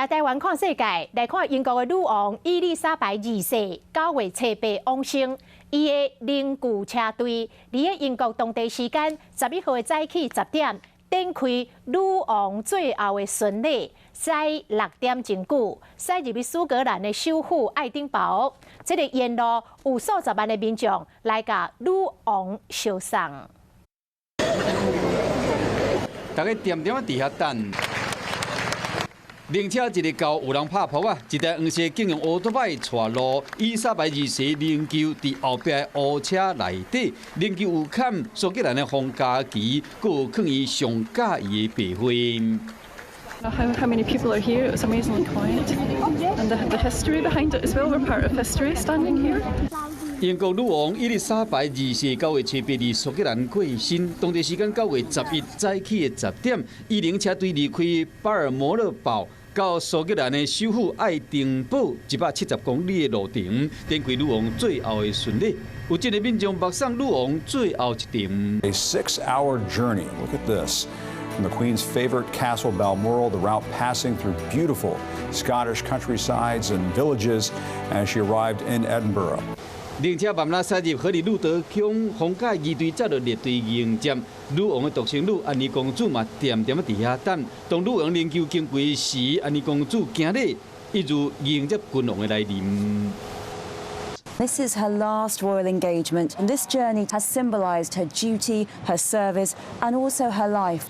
徛台湾看世界，来看英国的女王伊丽莎白二世9月初8往生。伊的灵柩车队伫咧英国当地时间11号的早起10点，展开女王最后的巡礼，在6点前久，驶入去苏格兰的首府爱丁堡。这个沿路有数十万的民众来甲女王烧送。大家点点啊伫遐等。灵车一日到有人拍扑啊，一台黄色警用乌托摆带路，伊丽莎白二世灵柩伫后壁的乌车内底，灵柩有砍苏格兰的红家旗，佮有放伊上喜意的白花。How many people are here? It was amazingly quiet. And the history behind it as well. We're part of history standing here. 英国女王伊丽莎白二世9月初8日苏格兰过身，当地时间9月11早起的10点，伊灵车队离开巴尔摩勒堡，到苏格兰的首府爱丁堡170公里的路程，展开女王最后的巡礼。有真个民众目送女王最后一程。A 6-hour journey. Look at this. From the Queen's favorite castle, Balmoral, the route passing through beautiful Scottish countrysides and villages as she arrived in Edinburgh. 灵车慢慢驶入荷里路德宫，红家仪队则就列队迎接。女王的独生女安妮公主嘛，点点啊伫遐等。当女王灵柩经过时，安妮公主行礼，一如迎接君王的来临。This is her last royal engagement, and this journey has symbolised her duty, her service, and also her life.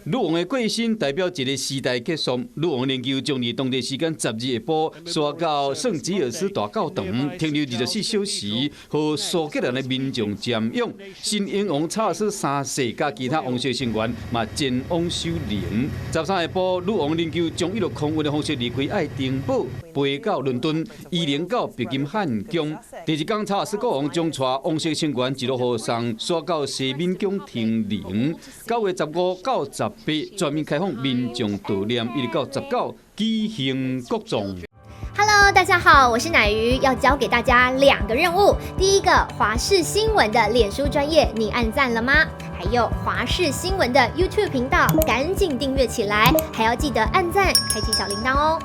女王的过身代表一个时代结束。女王灵柩将于当地时间10日下晡刷到圣吉尔斯大教堂，停留24小时，和苏格兰的民众瞻仰。新英王查尔斯3世加其他王室成员嘛前往守灵。13下晡，女王灵柩将一路空运的方式离开爱丁堡，飞到伦敦，移灵到白金汉宫。第二天，查尔斯国王将带王室成员一路护送刷到西敏宫停灵。9月15到18，全面开放民众悼念，一直到19举行国葬。Hello， 大家好，我是乃瑜，要教给大家2个任务。第一个，华视新闻的脸书专页，你按赞了吗？还有华视新闻的 YouTube 频道，赶紧订阅起来，还要记得按赞，开启小铃铛哦。